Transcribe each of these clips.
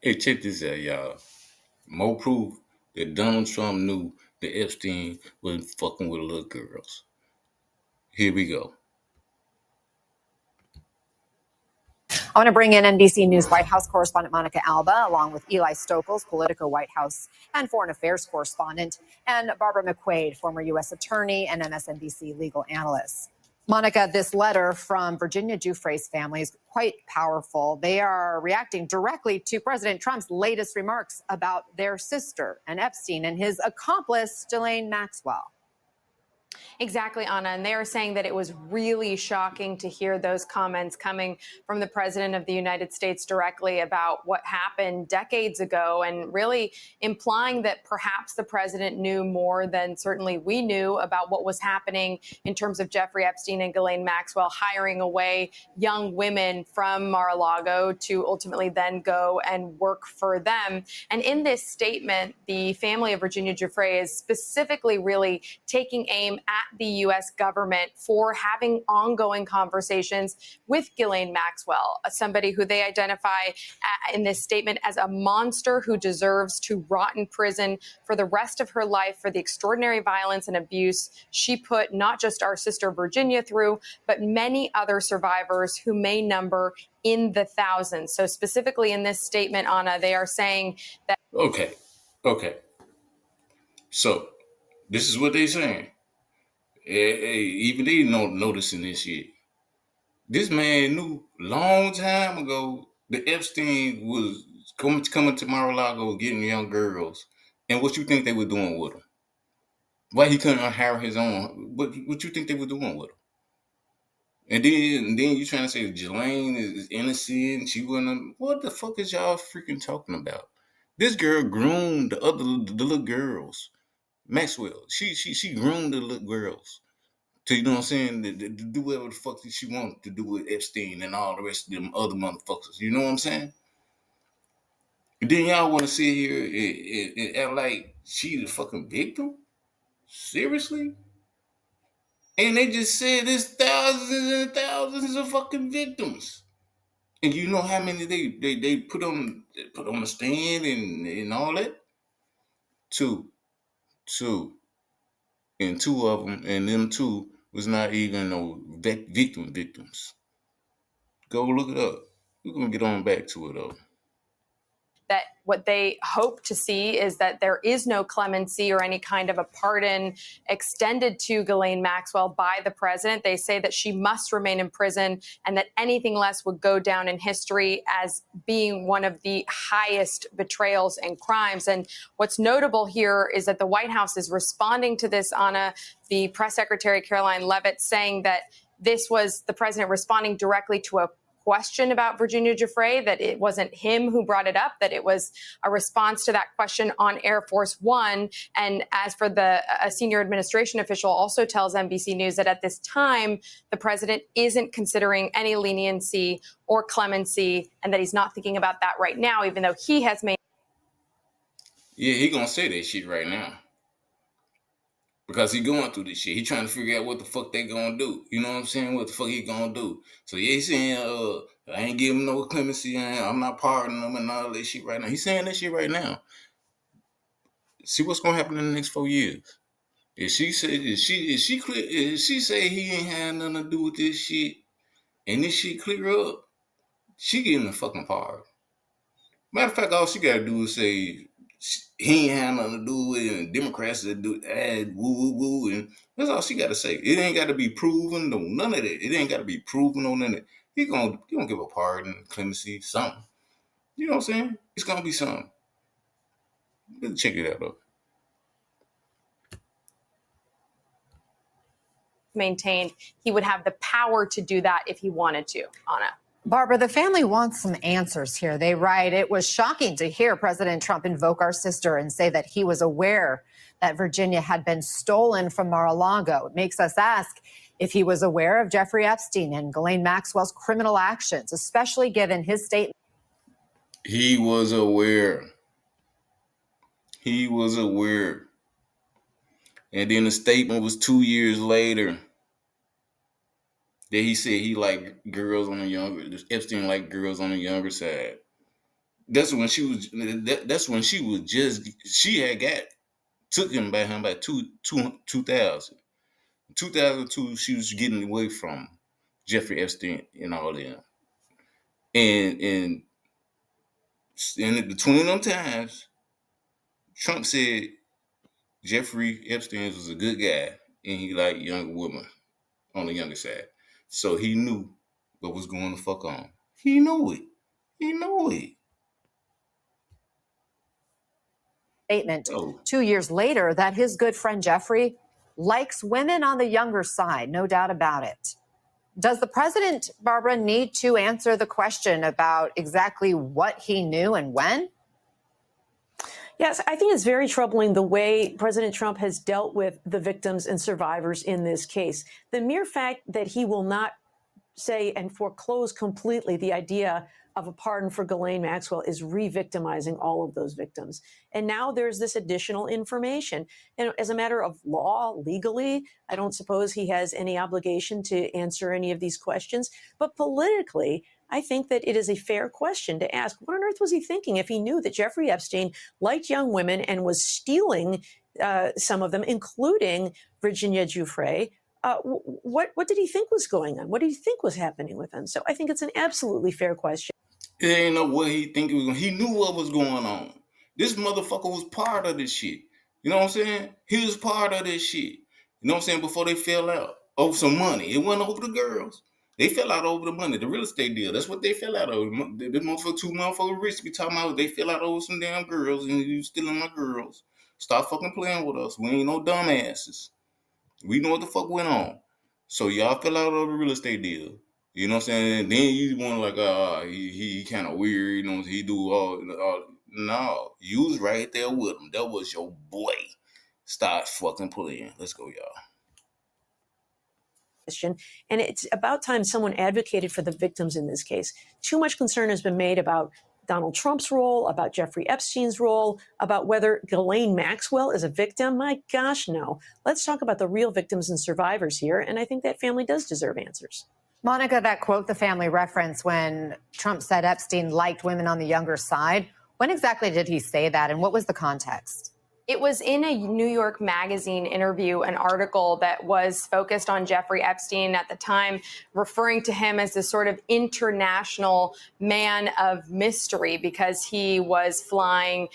Hey, check this out, y'all. More proof that Donald Trump knew that Epstein was fucking with little girls. Here we go. I want to bring in NBC News White House correspondent Monica Alba, along with Eli Stokols, Politico White House and Foreign Affairs correspondent, and Barbara McQuaid, former U.S. attorney and MSNBC legal analyst. Monica, this letter from Virginia Giuffre's family is quite powerful. They are reacting directly to President Trump's latest remarks about their sister and Epstein and his accomplice, Ghislaine Maxwell. Exactly, Anna. And they are saying that it was really shocking to hear those comments coming from the president of the United States directly about what happened decades ago, and really implying that perhaps the president knew more than certainly we knew about what was happening in terms of Jeffrey Epstein and Ghislaine Maxwell hiring away young women from Mar-a-Lago to ultimately then go and work for them. And in this statement, the family of Virginia Giuffre is specifically really taking aim at the U.S. government for having ongoing conversations with Ghislaine Maxwell, somebody who they identify in this statement as a monster who deserves to rot in prison for the rest of her life for the extraordinary violence and abuse she put not just our sister Virginia through, but many other survivors who may number in the thousands. So specifically in this statement, Anna, they are saying that. Okay. So this is what they saying. Even they not noticing this shit. This man knew long time ago that Epstein was coming to Mar-a-Lago getting young girls. And what you think they were doing with them? Why he couldn't hire his own? What you think they were doing with him? And then you trying to say Ghislaine is innocent? She wasn't. What the fuck is y'all freaking talking about? This girl groomed the little girls. Maxwell. She groomed the little girls. To, you know what I'm saying, to do whatever the fuck she wanted to do with Epstein and all the rest of them other motherfuckers. You know what I'm saying? And then y'all want to sit here and act like she the fucking victim? Seriously? And they just said there's thousands and thousands of fucking victims. And you know how many they put on the stand and all that? Two. Two. And two of them, and them two was not even no victims. Go look it up. We're gonna get on back to it though. That what they hope to see is that there is no clemency or any kind of a pardon extended to Ghislaine Maxwell by the president. They say that she must remain in prison and that anything less would go down in history as being one of the highest betrayals and crimes. And what's notable here is that the White House is responding to this, Anna. The press secretary, Caroline Leavitt, saying that this was the president responding directly to a question about Virginia Giuffre, that it wasn't him who brought it up, that it was a response to that question on Air Force One. And as for a senior administration official also tells NBC News that at this time, the president isn't considering any leniency or clemency, and that he's not thinking about that right now, even though he has made. Yeah, he gonna say that shit right now. Because he going through this shit. He trying to figure out what the fuck they gonna do. You know what I'm saying? What the fuck he gonna do. So yeah, he's saying, I ain't giving no clemency. I'm not pardoning them and all that shit right now. He's saying that shit right now. See what's gonna happen in the next 4 years. If she say he ain't had nothing to do with this shit, and this shit clear up, she getting the fucking pardon. Matter of fact, all she gotta do is say he ain't had nothing to do with it, and Democrats that do add woo woo woo, and that's all she gotta say. It ain't gotta be proven, no none of that. It ain't gotta be proven on none of that. He gonna give a pardon, clemency, something. You know what I'm saying? It's gonna be something. Let's check it out though. Maintained he would have the power to do that if he wanted to, Anna. Barbara, the family wants some answers here. They write, it was shocking to hear President Trump invoke our sister and say that he was aware that Virginia had been stolen from Mar-a-Lago. It makes us ask if he was aware of Jeffrey Epstein and Ghislaine Maxwell's criminal actions, especially given his statement. He was aware. He was aware. And then the statement was 2 years later that he said he liked girls on the younger, Epstein liked girls on the younger side. That's when she was. That's when she had took him by him by 2000. 2002, she was getting away from Jeffrey Epstein and all them. And in between them times, Trump said Jeffrey Epstein was a good guy and he liked younger women on the younger side. So he knew what was going to fuck on. He knew it. He knew it. Statement Oh, 2 years later that his good friend Jeffrey likes women on the younger side, no doubt about it. Does the president, Barbara, need to answer the question about exactly what he knew and when? Yes, I think it's very troubling the way President Trump has dealt with the victims and survivors in this case. The mere fact that he will not say and foreclose completely the idea of a pardon for Ghislaine Maxwell is re-victimizing all of those victims. And now there's this additional information. And as a matter of law, legally, I don't suppose he has any obligation to answer any of these questions. But politically, I think that it is a fair question to ask, what on earth was he thinking if he knew that Jeffrey Epstein liked young women and was stealing some of them, including Virginia Giuffre? What did he think was going on? What did he think was happening with them? So I think it's an absolutely fair question. it ain't no way he think it was going. He knew what was going on. This motherfucker was part of this shit. You know what I'm saying? He was part of this shit. You know what I'm saying? Before they fell out over some money. It wasn't over the girls. They fell out over the money, the real estate deal. That's what they fell out over. This motherfucker, 2 motherfuckers rich be talking about they fell out over some damn girls and you stealing my girls. Stop fucking playing with us. We ain't no dumbasses. We know what the fuck went on. So y'all fell out over the real estate deal. You know what I'm saying? And then you want like, he kind of weird. You know, he do all. No, you was right there with him. That was your boy. Stop fucking playing. Let's go, y'all. And it's about time someone advocated for the victims in this case. Too much concern has been made about Donald Trump's role, about Jeffrey Epstein's role, about whether Ghislaine Maxwell is a victim. My gosh, no. Let's talk about the real victims and survivors here. And I think that family does deserve answers. Monica, that quote the family referenced when Trump said Epstein liked women on the younger side. When exactly did he say that, and what was the context? It was in a New York Magazine interview, an article that was focused on Jeffrey Epstein at the time, referring to him as this sort of international man of mystery because he was flying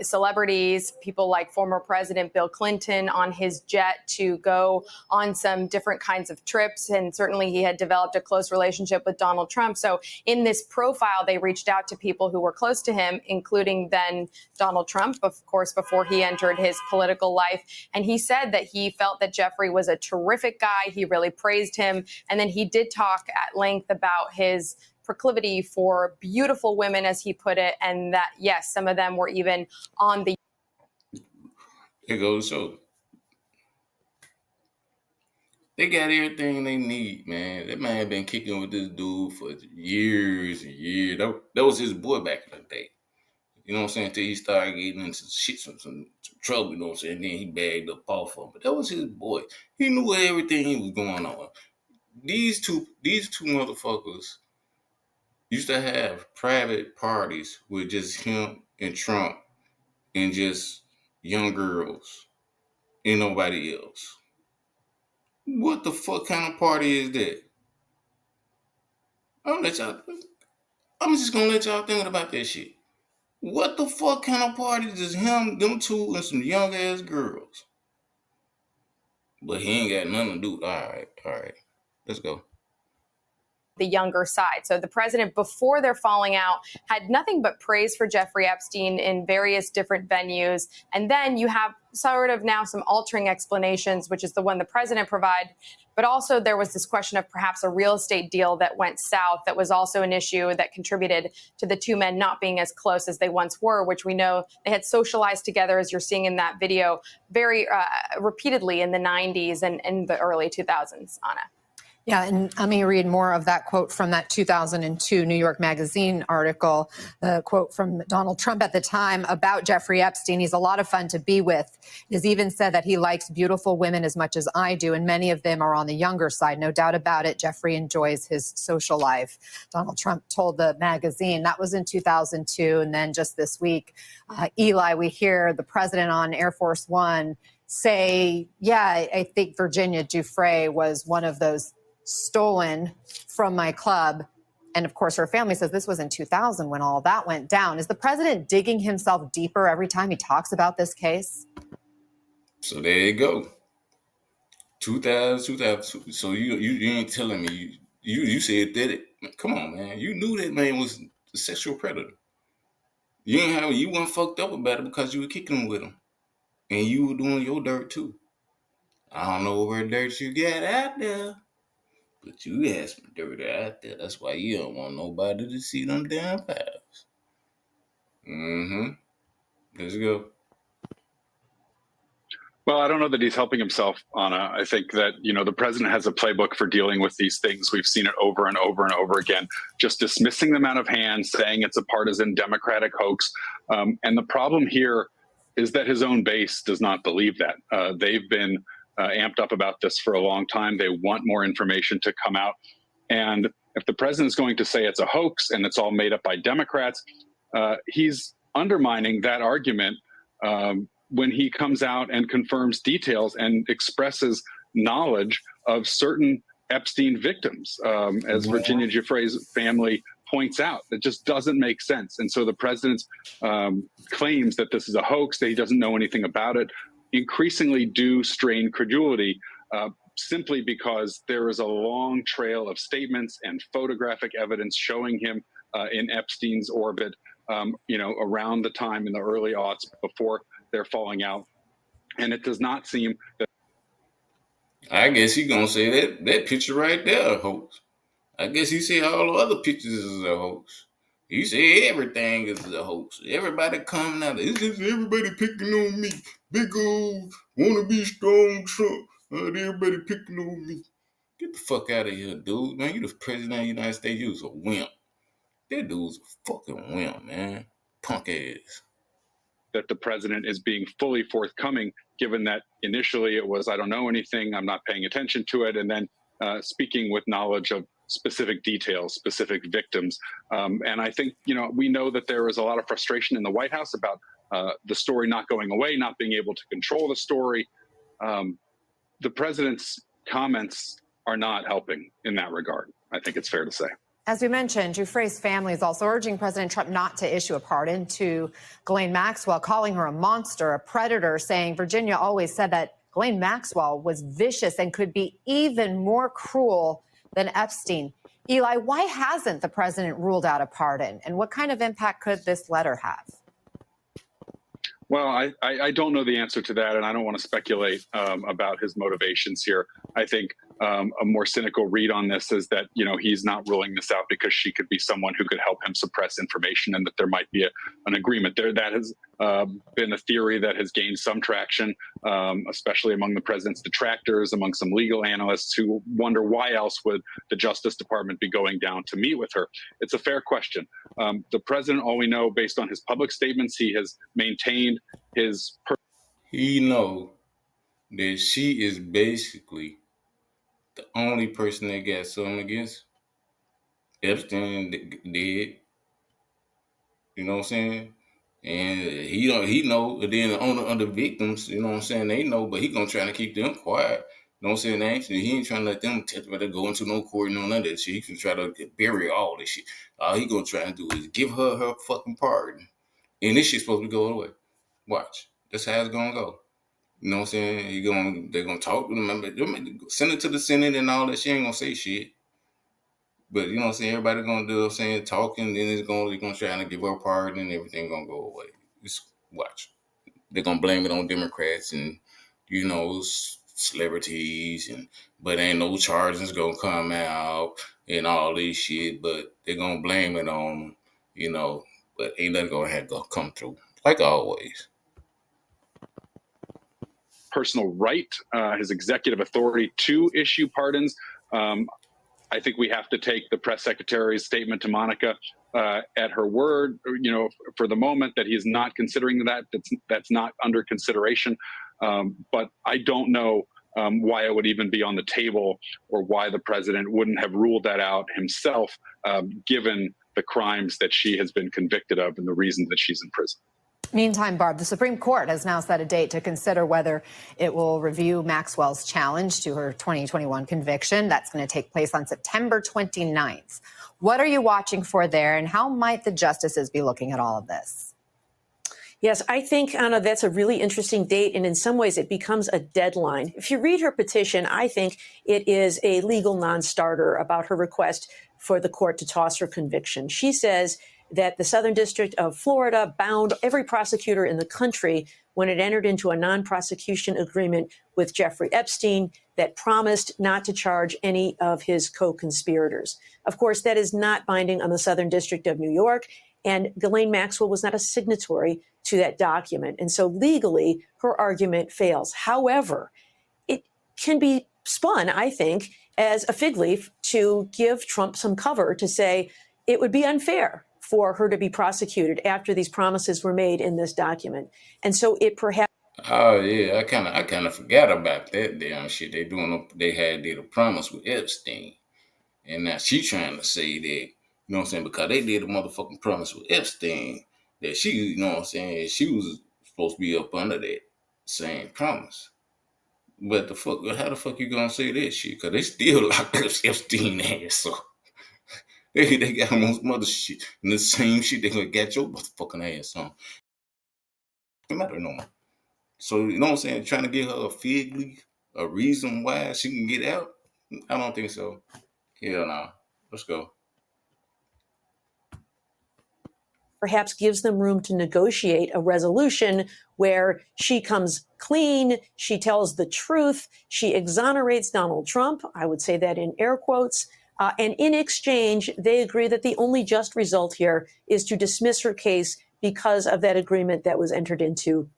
celebrities, people like former President Bill Clinton, on his jet to go on some different kinds of trips. And certainly he had developed a close relationship with Donald Trump. So in this profile, they reached out to people who were close to him, including then Donald Trump, of course, before he entered his political life. And he said that he felt that Jeffrey was a terrific guy. He really praised him. And then he did talk at length about his proclivity for beautiful women, as he put it, and that, yes, some of them were even on the. It goes so. They got everything they need, man. That man been kicking with this dude for years and years. That was his boy back in the day. You know what I'm saying? Until he started getting into shit, some trouble, you know what I'm saying? And then he bagged up off of him. But that was his boy. He knew everything he was going on. These two motherfuckers used to have private parties with just him and Trump and just young girls and nobody else. What the fuck kind of party is that? I'm just gonna let y'all think about that shit. What the fuck kind of party is him, them two, and some young ass girls? But he ain't got nothing to do. All right. Let's go. The younger side. So the president, before their falling out, had nothing but praise for Jeffrey Epstein in various different venues. And then you have sort of now some altering explanations, which is the one the president provided. But also there was this question of perhaps a real estate deal that went south that was also an issue that contributed to the two men not being as close as they once were, which we know they had socialized together, as you're seeing in that video, very repeatedly in the 90s and in the early 2000s, Anna. Yeah, and let me read more of that quote from that 2002 New York Magazine article. The quote from Donald Trump at the time about Jeffrey Epstein: he's a lot of fun to be with. It is even said that he likes beautiful women as much as I do, and many of them are on the younger side. No doubt about it, Jeffrey enjoys his social life. Donald Trump told the magazine. That was in 2002. And then just this week, Eli, we hear the president on Air Force One say, yeah, I think Virginia Giuffre was one of those stolen from my club. And of course, her family says this was in 2000 when all that went down. Is the president digging himself deeper every time he talks about this case? So there you go. 2000. So you ain't telling me you said that it. Come on, man. You knew that man was a sexual predator. You weren't fucked up about it because you were kicking with him, and you were doing your dirt too. I don't know where dirt you got out there, but you had some dirt out there. That's why you don't want nobody to see them damn files. Mm-hmm. Let's go. Well, I don't know that he's helping himself, Anna. I think that, the president has a playbook for dealing with these things. We've seen it over and over and over again, just dismissing them out of hand, saying it's a partisan Democratic hoax. And the problem here is that his own base does not believe that. They've been amped up about this for a long time. They want more information to come out. And if the president's going to say it's a hoax and it's all made up by Democrats, he's undermining that argument when he comes out and confirms details and expresses knowledge of certain Epstein victims, as Virginia Giuffre's family points out. That just doesn't make sense. And so the president's claims that this is a hoax, that he doesn't know anything about it, increasingly do strain credulity, simply because there is a long trail of statements and photographic evidence showing him in Epstein's orbit, around the time in the early aughts before they're falling out. And it does not seem that. I guess he gonna say that picture right there a hoax. I guess he said all the other pictures is a hoax. He said everything is a hoax. Everybody coming out. It's just everybody picking on me. Big old wanna be strong Trump. Everybody picking on me. Get the fuck out of here, dude. Man, you the president of the United States. You was a wimp. That dude's a fucking wimp, man. Punk ass. That the president is being fully forthcoming, given that initially it was, I don't know anything, I'm not paying attention to it, and then speaking with knowledge of specific details, specific victims. And I think, we know that there was a lot of frustration in the White House about the story not going away, not being able to control the story. The president's comments are not helping in that regard. I think it's fair to say. As we mentioned, Giuffre's family is also urging President Trump not to issue a pardon to Ghislaine Maxwell, calling her a monster, a predator, saying Virginia always said that Ghislaine Maxwell was vicious and could be even more cruel than Epstein. Eli, why hasn't the president ruled out a pardon? And what kind of impact could this letter have? Well, I don't know the answer to that, and I don't want to speculate about his motivations here. I think a more cynical read on this is that, he's not ruling this out because she could be someone who could help him suppress information, and that there might be an agreement there. That has been a theory that has gained some traction, especially among the president's detractors, among some legal analysts who wonder why else would the Justice Department be going down to meet with her. It's a fair question. The president, all we know based on his public statements, he has maintained his. He know that she is basically the only person that got something against Epstein did. You know what I'm saying? And he know, and then on the victims, you know what I'm saying, they know, but he gonna try to keep them quiet. You know what I'm saying? Actually, he ain't trying to let them go into no court and none of that shit. He can try to bury all this shit. All he gonna try to do is give her fucking pardon. And this shit's supposed to go away. Watch. That's how it's gonna go. You know what I'm saying? They're gonna talk to them. Send it to the Senate and all that. She ain't gonna say shit. But you know what I'm saying? Everybody gonna do what I'm saying, talking, then they're gonna try to give her a pardon and everything gonna go away. Just watch. They're gonna blame it on Democrats and celebrities, but ain't no charges gonna come out and all this shit, but they're gonna blame it on but ain't nothing gonna have to come through. Like always. Personal right, his executive authority to issue pardons. I think we have to take the press secretary's statement to Monica at her word, for the moment, that he's not considering that. That's not under consideration. But I don't know why it would even be on the table, or why the president wouldn't have ruled that out himself, given the crimes that she has been convicted of and the reason that she's in prison. Meantime, Barb, the Supreme Court has now set a date to consider whether it will review Maxwell's challenge to her 2021 conviction. That's going to take place on September 29th. What are you watching for there, and how might the justices be looking at all of this? Yes, I think, Anna, that's a really interesting date, and in some ways it becomes a deadline. If you read her petition, I think it is a legal non-starter about her request for the court to toss her conviction. She says that the Southern District of Florida bound every prosecutor in the country when it entered into a non-prosecution agreement with Jeffrey Epstein that promised not to charge any of his co-conspirators. Of course, that is not binding on the Southern District of New York, and Ghislaine Maxwell was not a signatory to that document. And so legally, her argument fails. However, it can be spun, I think, as a fig leaf to give Trump some cover to say it would be unfair for her to be prosecuted after these promises were made in this document. And so it perhaps... Oh yeah, I kind of forgot about that damn shit. They did a promise with Epstein, and now she trying to say that, you know what I'm saying, because they did a motherfucking promise with Epstein, that she, you know what I'm saying, she was supposed to be up under that same promise. But how the fuck you gonna say that shit? Because they still locked up Epstein ass, so they got most mother shit, and the same shit they gonna get your motherfucking ass on. No matter no more. So, you know what I'm saying? Trying to give her a fig leaf, a reason why she can get out? I don't think so. Hell no. Let's go. perhaps gives them room to negotiate a resolution where she comes clean, she tells the truth, she exonerates Donald Trump. I would say that in air quotes. And in exchange, they agree that the only just result here is to dismiss her case because of that agreement that was entered into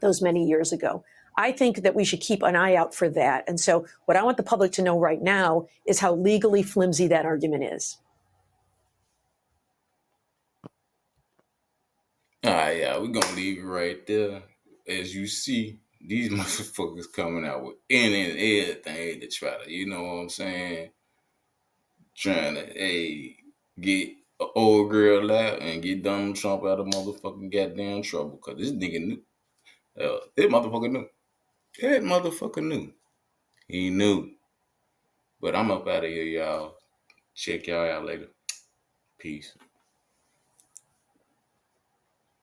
those many years ago. I think that we should keep an eye out for that. And so what I want the public to know right now is how legally flimsy that argument is. All right, yeah, we're going to leave it right there. As you see, these motherfuckers coming out with any and everything to try to, you know what I'm saying, trying to, hey, get an old girl out and get Donald Trump out of motherfucking goddamn trouble. Because this nigga knew. This motherfucker knew. That motherfucker knew. He knew. But I'm up out of here, y'all. Check y'all out later. Peace.